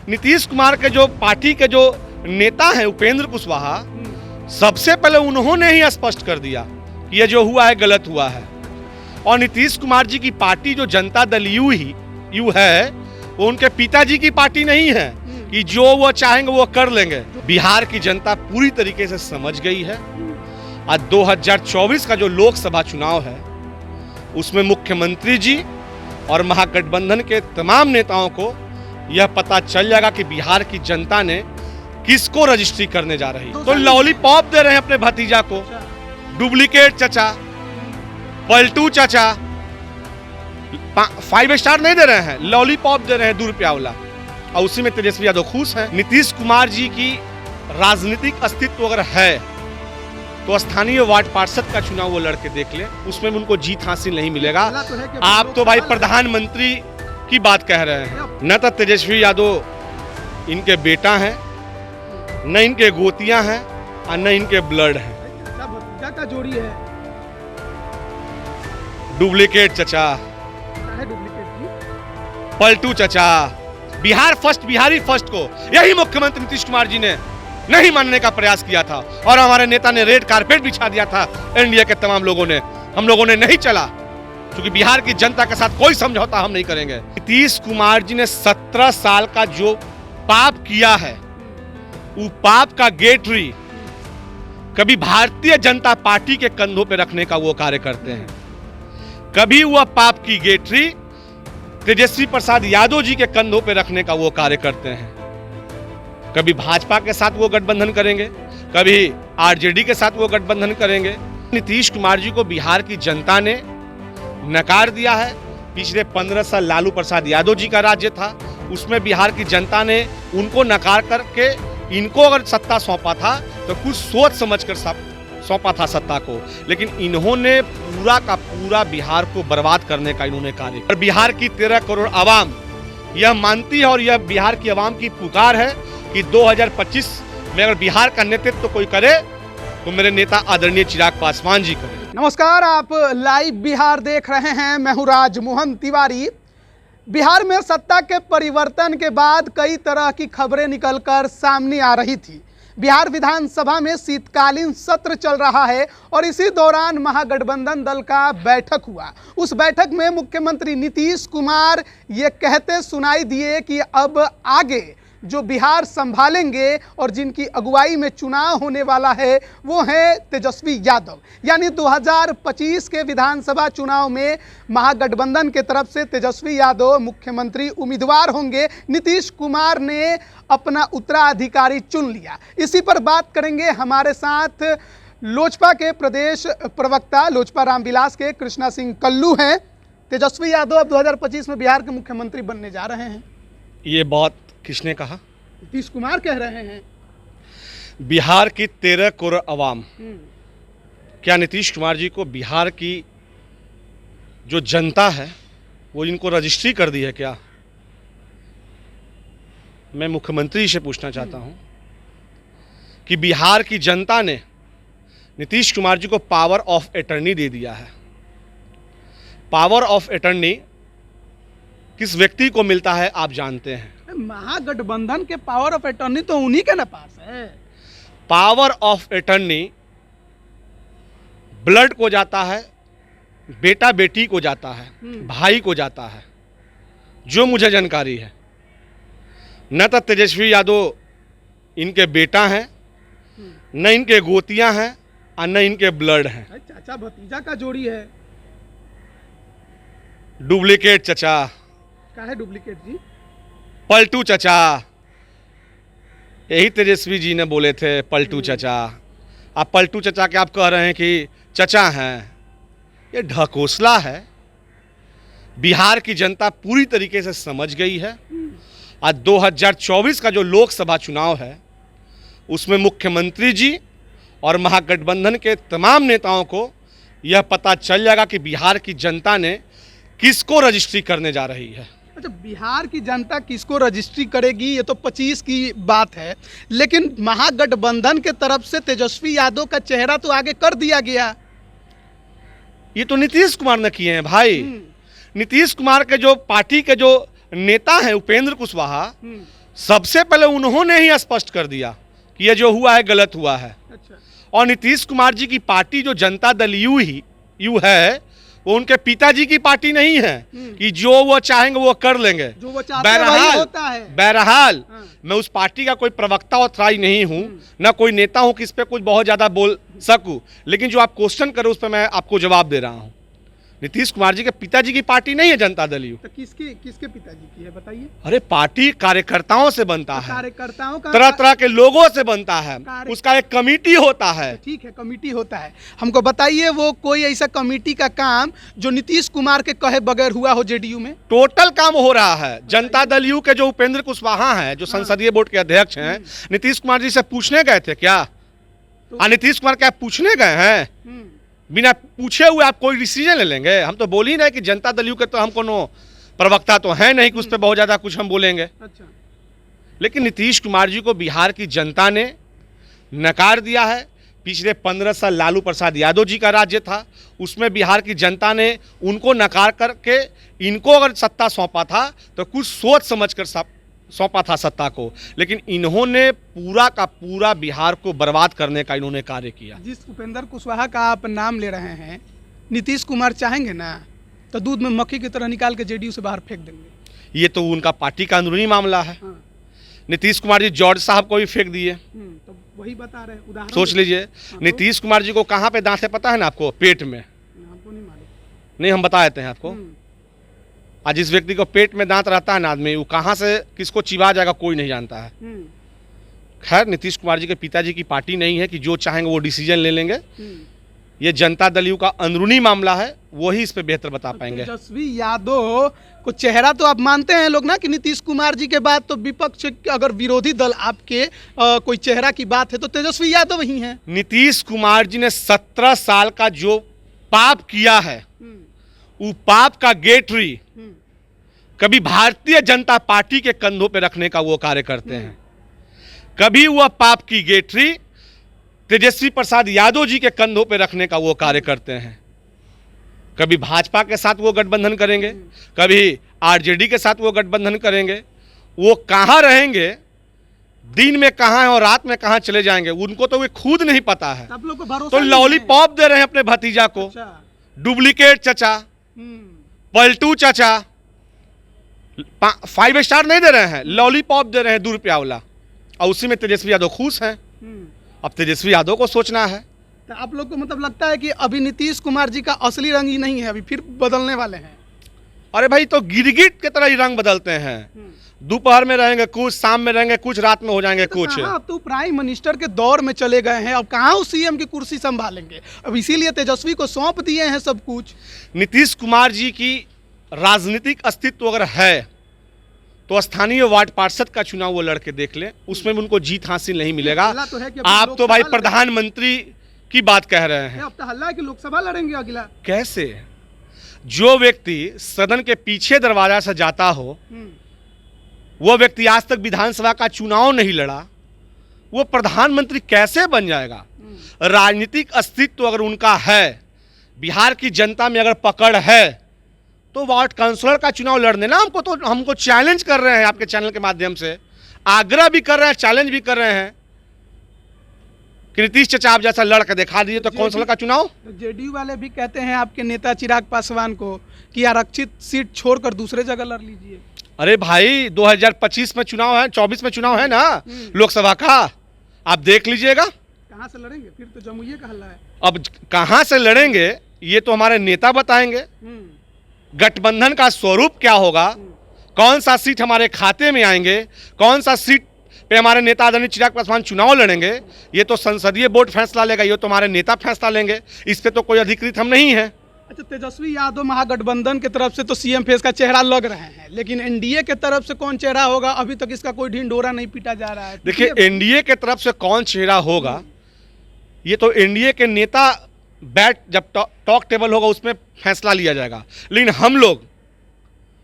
नीतीश कुमार के जो पार्टी के जो नेता हैं उपेंद्र कुशवाहा, सबसे पहले उन्होंने ही स्पष्ट कर दिया कि यह जो हुआ है गलत हुआ है। और नीतीश कुमार जी की पार्टी जो जनता दल यू है, वो उनके पिताजी की पार्टी नहीं है कि जो वो चाहेंगे वो कर लेंगे। बिहार की जनता पूरी तरीके से समझ गई है। आज 2024 का जो लोकसभा चुनाव है उसमें मुख्यमंत्री जी और महागठबंधन के तमाम नेताओं को यह पता चल जाएगा कि बिहार की जनता ने किसको रजिस्ट्री करने जा रही है। तो लॉलीपॉप दे रहे हैं अपने भतीजा को, डुप्लीकेट चचा, पलटू चचा, 5 स्टार नहीं दे रहे हैं, लॉलीपॉप दे रहे हैं 2 रुपया वाला। और उसी में तेजस्वी यादव खुश हैं। नीतीश कुमार जी की राजनीतिक अस्तित्व अगर है तो स्थानीय वार्ड पार्षद का चुनाव वो लड़के देख ले, उसमें भी उनको जीत हासिल नहीं मिलेगा। आप तो भाई प्रधानमंत्री की बात कह रहे हैं। न तो तेजस्वी यादव इनके बेटा हैं, न इनके गोतियां हैं और न इनके ब्लड हैं। भतीजा का जोड़ी है। डुप्लीकेट चचा, पलटू चचा, बिहार फर्स्ट, बिहारी फर्स्ट को यही मुख्यमंत्री नीतीश कुमार जी ने नहीं मानने का प्रयास किया था और हमारे नेता ने रेड कारपेट बिछा दिया था एनडीए के तमाम लोगों ने। हम लोगों ने नहीं चला क्योंकि बिहार की जनता के साथ कोई समझौता हम नहीं करेंगे। नीतीश कुमार जी ने 17 साल का जो पाप किया है, वो पाप का गेटरी कभी भारतीय जनता पार्टी के कंधों पे रखने का वो कार्य करते हैं, कभी वह पाप की गेटरी तेजस्वी प्रसाद यादव जी के कंधों पे रखने का वो कार्य करते हैं। कभी भाजपा के साथ वो गठबंधन करेंगे, कभी आरजेडी के साथ वो गठबंधन करेंगे। नीतीश कुमार जी को बिहार की जनता ने नकार दिया है। पिछले 15 साल लालू प्रसाद यादव जी का राज्य था, उसमें बिहार की जनता ने उनको नकार करके इनको अगर सत्ता सौंपा था तो कुछ सोच समझकर सौंपा था सत्ता को, लेकिन इन्होंने पूरा का पूरा बिहार को बर्बाद करने का इन्होंने कार्य। और बिहार की 13 करोड़ आवाम यह मानती है और यह बिहार की आवाम की पुकार है कि 2025 में अगर बिहार का नेतृत्व तो कोई करे तो मेरे नेता आदरणीय चिराग पासवान जी करें। नमस्कार, आप लाइव बिहार देख रहे हैं। मैं हूं राजमोहन तिवारी। बिहार में सत्ता के परिवर्तन के बाद कई तरह की खबरें निकलकर सामने आ रही थी। बिहार विधानसभा में शीतकालीन सत्र चल रहा है और इसी दौरान महागठबंधन दल का बैठक हुआ। उस बैठक में मुख्यमंत्री नीतीश कुमार ये कहते सुनाई दिए कि अब आगे जो बिहार संभालेंगे और जिनकी अगुवाई में चुनाव होने वाला है वो है तेजस्वी यादव। यानी 2025 के विधानसभा चुनाव में महागठबंधन के तरफ से तेजस्वी यादव मुख्यमंत्री उम्मीदवार होंगे। नीतीश कुमार ने अपना उत्तराधिकारी चुन लिया। इसी पर बात करेंगे। हमारे साथ लोजपा के प्रदेश प्रवक्ता लोजपा रामविलास के कृष्णा सिंह कल्लू हैं। तेजस्वी यादव अब 2025 में बिहार के मुख्यमंत्री बनने जा रहे हैं। ये बात किसने कहा? नीतीश कुमार कह रहे हैं। बिहार की 13 करोड़ आवाम, क्या नीतीश कुमार जी को बिहार की जो जनता है वो इनको रजिस्ट्री कर दी है क्या? मैं मुख्यमंत्री से पूछना चाहता हूं कि बिहार की जनता ने नीतीश कुमार जी को पावर ऑफ अटर्नी दे दिया है। पावर ऑफ अटर्नी किस व्यक्ति को मिलता है आप जानते हैं? महागठबंधन के पावर ऑफ अटर्नी तो उन्हीं के ना पास है। पावर ऑफ अटर्नी ब्लड को जाता है, बेटा बेटी को जाता है, भाई को जाता है, जो मुझे जानकारी है। न तो तेजस्वी यादव इनके बेटा हैं, न इनके गोतियां हैं और न इनके ब्लड हैं। चाचा भतीजा का जोड़ी है। डुप्लीकेट चचा। क्या है डुप्लीकेट जी? पलटू चचा। यही तेजस्वी जी ने बोले थे, पलटू चचा। आप पलटू चचा के आप कह रहे हैं कि चचा हैं, ये ढकोसला है। बिहार की जनता पूरी तरीके से समझ गई है। आज 2024 का जो लोकसभा चुनाव है उसमें मुख्यमंत्री जी और महागठबंधन के तमाम नेताओं को यह पता चल जाएगा कि बिहार की जनता ने किसको रजिस्ट्री करने जा रही है। अच्छा, बिहार की जनता किसको रजिस्ट्री करेगी ये तो 25 की बात है, लेकिन महागठबंधन के तरफ से तेजस्वी यादव का चेहरा तो आगे कर दिया गया। ये तो नीतीश कुमार ने किए हैं भाई। नीतीश कुमार के जो पार्टी के जो नेता हैं उपेंद्र कुशवाहा, सबसे पहले उन्होंने ही स्पष्ट कर दिया कि ये जो हुआ है गलत हुआ है। अच्छा। और नीतीश कुमार जी की पार्टी जो जनता दल यू है, वो उनके पिताजी की पार्टी नहीं है कि जो वो चाहेंगे वो कर लेंगे। जो वो चाहते हैं वही होता है। बहरहाल हाँ। मैं उस पार्टी का कोई प्रवक्ता और त्राई नहीं हूं, ना कोई नेता हूं कि इस पे कुछ बहुत ज्यादा बोल सकूं, लेकिन जो आप क्वेश्चन करो उस पर मैं आपको जवाब दे रहा हूं। नीतीश कुमार जी के पिताजी की पार्टी नहीं है जनता दल यू। तो किसके पिताजी की है बताइए? अरे पार्टी कार्यकर्ताओं से बनता है, कार्यकर्ताओं का तरह तरह के लोगों से बनता है, उसका एक कमेटी होता है। ठीक है, कमेटी होता है। हमको बताइए वो कोई ऐसा कमेटी का काम जो नीतीश कुमार के कहे बगैर हुआ हो जेडीयू में? टोटल काम हो रहा है। जनता दल यू के जो उपेंद्र कुशवाहा हैं, जो संसदीय बोर्ड के अध्यक्ष हैं, नीतीश कुमार जी से पूछने गए थे क्या? नीतीश कुमार क्या पूछने गए हैं? बिना पूछे हुए आप कोई डिसीजन ले लेंगे? हम तो बोल ही रहे कि जनता दल यू के तो हम कोनो प्रवक्ता तो है नहीं कि उस पर बहुत ज्यादा कुछ हम बोलेंगे। अच्छा। लेकिन नीतीश कुमार जी को बिहार की जनता ने नकार दिया है। पिछले 15 साल लालू प्रसाद यादव जी का राज्य था, उसमें बिहार की जनता ने उनको नकार करके इनको अगर सत्ता सौंपा था तो कुछ सोच समझ कर सौंपा था सत्ता को, लेकिन इन्होंने पूरा का पूरा बिहार को बर्बाद करने का इन्होंने कार्य किया। जिस उपेंद्र कुशवाहा का आप नाम ले रहे हैं, नीतीश कुमार चाहेंगे ना तो दूध में मक्खी की तरह निकाल के जेडीयू से बाहर फेंक देंगे। ये तो उनका पार्टी का अंदरूनी मामला है। हाँ। नीतीश कुमार जी जॉर्ज साहब को भी फेंक दिए। तो वही बता रहे उदाहरण सोच लीजिए, नीतीश कुमार जी को कहाँ पे दांत है पता है ना आपको? पेट में। हमको नहीं मालूम। नहीं, हम बता देते हैं आपको। आज जिस व्यक्ति को पेट में दांत रहता है ना आदमी, वो कहाँ से किसको चिबा जाएगा कोई नहीं जानता है। खैर, नीतीश कुमार जी के पिताजी की पार्टी नहीं है कि जो चाहेंगे वो डिसीजन ले लेंगे। ये जनता दल यू का अंदरूनी मामला है, वही इस पे बेहतर बता पाएंगे। तेजस्वी यादव को चेहरा तो आप मानते हैं लोग ना कि नीतीश कुमार जी के बाद तो विपक्ष अगर विरोधी दल आपके कोई चेहरा की बात है तो तेजस्वी यादव ही हैं। नीतीश कुमार जी ने 17 साल का जो पाप किया है, वो पाप का गेटरी कभी भारतीय जनता पार्टी के कंधों पे रखने का वो कार्य करते हैं, कभी वह पाप की गेटरी तेजस्वी प्रसाद यादव जी के कंधों पे रखने का वो कार्य करते हैं। कभी भाजपा के साथ वो गठबंधन करेंगे, कभी आरजेडी के साथ वो गठबंधन करेंगे। वो कहाँ रहेंगे, दिन में कहाँ है और रात में कहाँ चले जाएंगे, उनको तो वे खुद नहीं पता है। आप लोग को भरोसा तो लॉलीपॉप दे रहे हैं अपने भतीजा को। अच्छा। डुप्लीकेट चचा, पलटू चचा, 5 स्टार नहीं दे रहे हैं, लॉलीपॉप दे रहे हैं 2 रुपया वाला, और उसी में तेजस्वी यादव खुश हैं। अब तेजस्वी यादव को सोचना है। तो आप लोग को मतलब लगता है कि अभी नीतीश कुमार जी का असली रंग ही नहीं है, अभी फिर बदलने वाले हैं? अरे भाई, तो गिरगिट की तरह ही रंग बदलते हैं। दोपहर में रहेंगे कुछ, शाम में रहेंगे कुछ, रात में हो जाएंगे कुछ। अब तो प्राइम मिनिस्टर के दौर में चले गए हैं, अब कहाँ उस सीएम की कुर्सी संभालेंगे? अब इसीलिए तेजस्वी को सौंप दिए हैं सब कुछ। नीतीश कुमार जी की राजनीतिक अस्तित्व अगर है तो स्थानीय वार्ड पार्षद का चुनाव वो लड़के देख ले, उसमें भी उनको जीत हासिल नहीं मिलेगा। आप तो भाई प्रधानमंत्री की बात कह रहे हैं। अब तो हल्ला है कि लोकसभा लड़ेंगे अगला। कैसे? जो व्यक्ति सदन के पीछे दरवाजा से जाता हो, वो व्यक्ति आज तक विधानसभा का चुनाव नहीं लड़ा, वो प्रधानमंत्री कैसे बन जाएगा? राजनीतिक अस्तित्व अगर उनका है, बिहार की जनता में अगर पकड़ है, तो वार्ड काउंसलर का चुनाव लड़ने ना हमको चैलेंज कर रहे हैं आपके चैनल के माध्यम से, आग्रह भी कर रहे हैं, चैलेंज भी कर रहे हैं कि नीतीश चचा आप जैसा लड़के दिखा दीजिए तो काउंसलर का चुनाव। जेडीयू वाले भी कहते हैं आपके नेता चिराग पासवान को कि आरक्षित सीट छोड़कर दूसरे जगह लड़ लीजिए। अरे भाई, 2025 में चुनाव है, 24 में चुनाव है ना लोकसभा का, आप देख लीजिएगा। कहाँ से लड़ेंगे? फिर तो जमुई का हल्ला है। अब कहाँ से लड़ेंगे ये तो हमारे नेता बताएंगे। गठबंधन का स्वरूप क्या होगा, कौन सा सीट हमारे खाते में आएंगे, कौन सा सीट पे हमारे नेता आदरणीय चिराग पासवान चुनाव लड़ेंगे, ये तो संसदीय बोर्ड फैसला लेगा, ये तो हमारे नेता फैसला लेंगे। इस पे तो कोई अधिकृत हम नहीं है। अच्छा, तेजस्वी यादव महागठबंधन की तरफ से तो सीएम फेस का चेहरा लग रहे हैं, लेकिन एनडीए के तरफ से कौन चेहरा होगा अभी तक इसका कोई ढिंढोरा नहीं पीटा जा रहा है। देखिए, एनडीए के तरफ से कौन चेहरा होगा ये तो एनडीए के नेता जब टॉक टेबल होगा उसमें फैसला लिया जाएगा। लेकिन हम लोग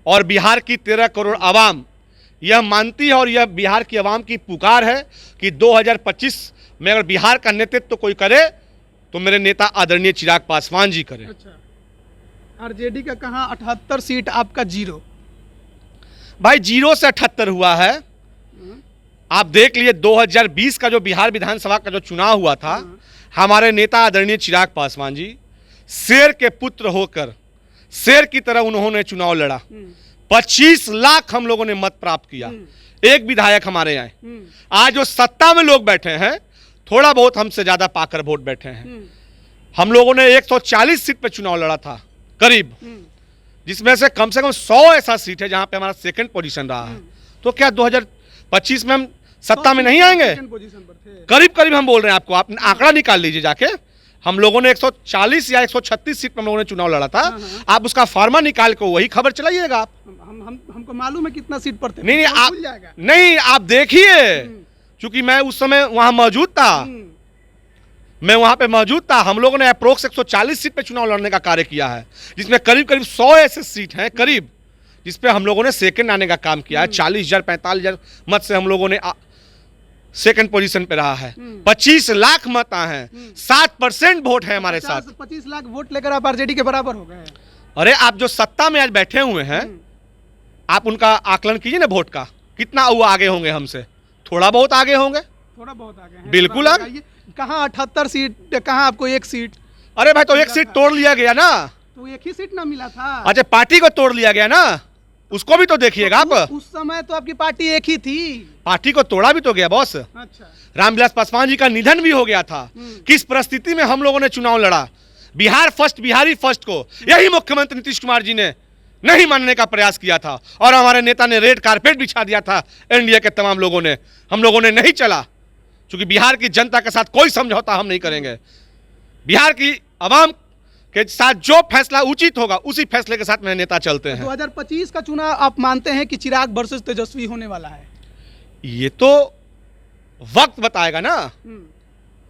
और बिहार की 13 करोड़ आवाम यह मानती है, और यह बिहार की आवाम की पुकार है कि 2025 में अगर बिहार का नेतृत्व कोई करे तो मेरे नेता आदरणीय चिराग पासवान जी करें। अच्छा, आरजेडी का कहाँ 78 सीट आपका 0? भाई 0 से 78 हुआ है, आप देख लिए 2020 का जो बिहार विधानसभा का जो चुनाव हुआ था, हमारे नेता आदरणीय चिराग पासवान जी शेर के पुत्र होकर शेर की तरह उन्होंने चुनाव लड़ा। 25 लाख हम लोगों ने मत प्राप्त किया, एक विधायक हमारे आए। आज जो सत्ता में लोग बैठे हैं, थोड़ा बहुत हमसे ज्यादा पाकर वोट बैठे हैं। हम लोगों ने 140 सीट पे चुनाव लड़ा था करीब, जिसमें से कम 100 ऐसा सीट है जहां पे हमारा सेकंड पोजीशन रहा है। तो क्या 2025 में हम सत्ता में नहीं आएंगे? करीब करीब हम बोल रहे हैं आपको, आप आंकड़ा निकाल लीजिए जाके। हम लोगों ने 140 या 136 सीट पर हम लोगों ने चुनाव लड़ा था। आप उसका फार्मा निकाल के वही खबर चलाइएगा। आप हमको मालूम है कितना सीट पर थे। नहीं आप देखिए, क्योंकि मैं उस समय वहां मौजूद था, मैं वहां पे मौजूद था। हम लोगों ने अप्रोक्स 140 सीट पे चुनाव लड़ने का कार्य किया है, जिसमें करीब करीब 100 ऐसे सीट हैं करीब, जिसपे हम लोगों ने सेकंड आने का काम किया है। 40,000 45,000 मत से हम लोगों ने सेकंड पोजीशन पे रहा है। 25 लाख मत आए हैं, 7% वोट है हमारे साथ। 25 लाख वोट लेकर आप आरजेडी के बराबर हो गए। अरे आप जो सत्ता में आज बैठे हुए हैं, आप उनका आकलन कीजिए ना वोट का, कितना वो आगे होंगे हमसे? थोड़ा बहुत आगे होंगे, थोड़ा बहुत आगे हैं। बिल्कुल आगे। कहाँ 78 सीट, कहाँ आपको एक सीट? अरे भाई तो एक सीट तोड़ लिया गया ना, तो एक ही सीट ना मिला था। अच्छा पार्टी को तोड़ लिया गया ना, उसको भी तो देखिएगा आप। उस समय तो आपकी पार्टी एक ही थी, पार्टी को तोड़ा भी तो गया बॉस। अच्छा, रामविलास पासवान जी का निधन भी हो गया था। किस परिस्थिति में हम लोगों ने चुनाव लड़ा? बिहार फर्स्ट, बिहारी फर्स्ट को यही मुख्यमंत्री नीतीश कुमार जी ने नहीं मानने का प्रयास किया था, और हमारे नेता ने रेड कारपेट बिछा दिया था एनडीए के तमाम लोगों ने। हम लोगों ने नहीं चला, क्योंकि बिहार की जनता के साथ कोई समझौता हम नहीं करेंगे। बिहार की आवाम के साथ जो फैसला उचित होगा, उसी फैसले के साथ मेरे नेता चलते हैं। 2025 का चुनाव आप मानते हैं कि चिराग वर्सेस तेजस्वी होने वाला है? ये तो वक्त बताएगा ना।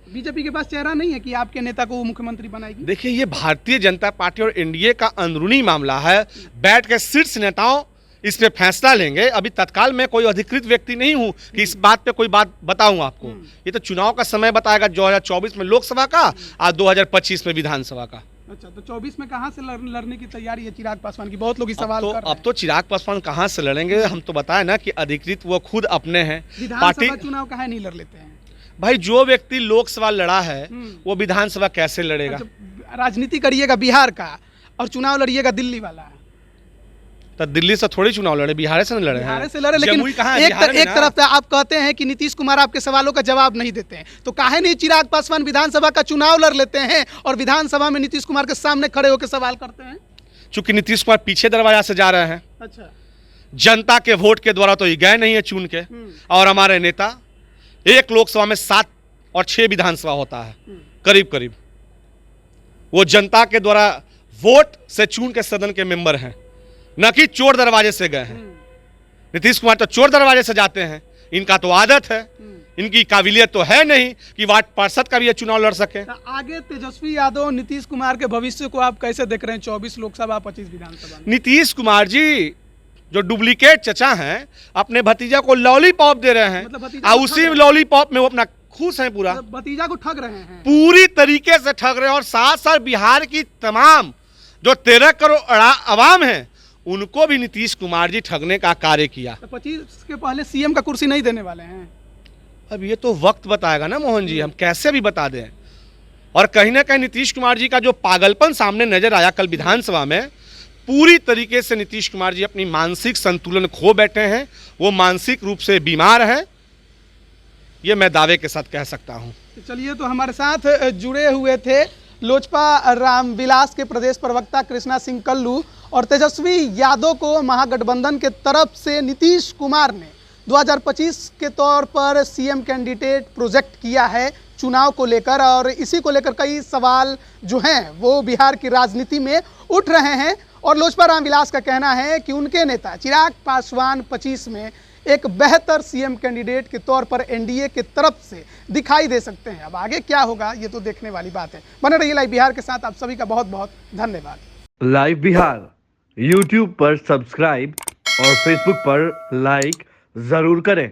बीजेपी के पास चेहरा नहीं है कि आपके नेता को मुख्यमंत्री बनाएगी? देखिए, ये भारतीय जनता पार्टी और एनडीए का अंदरूनी मामला है। बैठ के शीर्ष नेताओं इस पे फैसला लेंगे। अभी तत्काल मैं कोई अधिकृत व्यक्ति नहीं हूं कि इस बात पे कोई बात बताऊं आपको। ये तो चुनाव का समय बताएगा, 2024 में लोकसभा का और 2025 में विधानसभा का। अच्छा, तो 24 में कहां से लड़ने की तैयारी है चिराग पासवान की? बहुत लोग इस सवाल कर रहे हैं। अब तो चिराग पासवान कहां से लड़ेंगे? हम तो बताए ना कि अधिकृत वो खुद अपने हैं। विधानसभा चुनाव काहे नहीं लड़ लेते हैं? भाई जो व्यक्ति लोकसभा लड़ा है वो विधानसभा कैसे लड़ेगा? अच्छा, राजनीति करिएगा बिहार का और चुनाव लड़िएगा दिल्ली वाला। तो दिल्ली से थोड़ी चुनाव लड़े, बिहार से लड़े हैं। बिहार से लड़े, लेकिन एक तरफ से आप कहते हैं कि नीतीश कुमार आपके सवालों का जवाब नहीं देते हैं, तो काहे नहीं चिराग पासवान विधानसभा का चुनाव लड़ लेते हैं और विधानसभा में नीतीश कुमार के सामने खड़े होकर सवाल करते हैं? चूंकि नीतीश कुमार पीछे दरवाजा से जा रहे हैं। अच्छा, जनता के वोट के द्वारा तो ये गए नहीं है चुन के। और हमारे नेता एक लोकसभा में 7 और 6 विधानसभा होता है करीब करीब, वो जनता के द्वारा वोट से चुन के सदन के मेंबर हैं, न कि चोर दरवाजे से गए हैं। नीतीश कुमार तो चोर दरवाजे से जाते हैं, इनका तो आदत है, इनकी काबिलियत तो है नहीं कि वार्ड पार्षद का भी ये चुनाव लड़ सके। तो आगे तेजस्वी यादव, नीतीश कुमार के भविष्य को आप कैसे देख रहे हैं? 24 लोकसभा 25 विधानसभा। नीतीश कुमार जी जो डुप्लीकेट चचा हैं, अपने भतीजा को लॉलीपॉप दे रहे हैं, और उसी लॉलीपॉप में वो अपना खुश हैं पूरा। भतीजा को ठग रहे हैं, पूरी तरीके से ठग रहे हैं। और साथ साथ बिहार की तमाम जो 13 करोड़ आवाम है, उनको भी नीतीश कुमार जी ठगने का कार्य किया। तो 25 के पहले सीएम का कुर्सी नहीं देने वाले हैं? अब ये तो वक्त बताएगा ना मोहन जी, हम कैसे भी बता दें। और कहीं ना कहीं नीतीश कुमार जी का जो पागलपन सामने नजर आया कल विधानसभा में, पूरी तरीके से नीतीश कुमार जी अपनी मानसिक संतुलन खो बैठे हैं। वो मानसिक रूप से बीमार है, ये मैं दावे के साथ कह सकता हूं। चलिए, तो हमारे साथ जुड़े हुए थे लोजपा रामविलास के प्रदेश प्रवक्ता कृष्णा सिंह कल्लू। और तेजस्वी यादव को महागठबंधन के तरफ से नीतीश कुमार ने 2025 के तौर पर सीएम कैंडिडेट प्रोजेक्ट किया है चुनाव को लेकर, और इसी को लेकर कई सवाल जो हैं वो बिहार की राजनीति में उठ रहे हैं। और लोजपा रामविलास का कहना है कि उनके नेता चिराग पासवान 25 में एक बेहतर सीएम कैंडिडेट के तौर पर एनडीए की तरफ से दिखाई दे सकते हैं। अब आगे क्या होगा ये तो देखने वाली बात है। बने रहिए लाइव बिहार के साथ। आप सभी का बहुत बहुत धन्यवाद। लाइव बिहार यूट्यूब पर सब्सक्राइब और फेसबुक पर लाइक जरूर करें।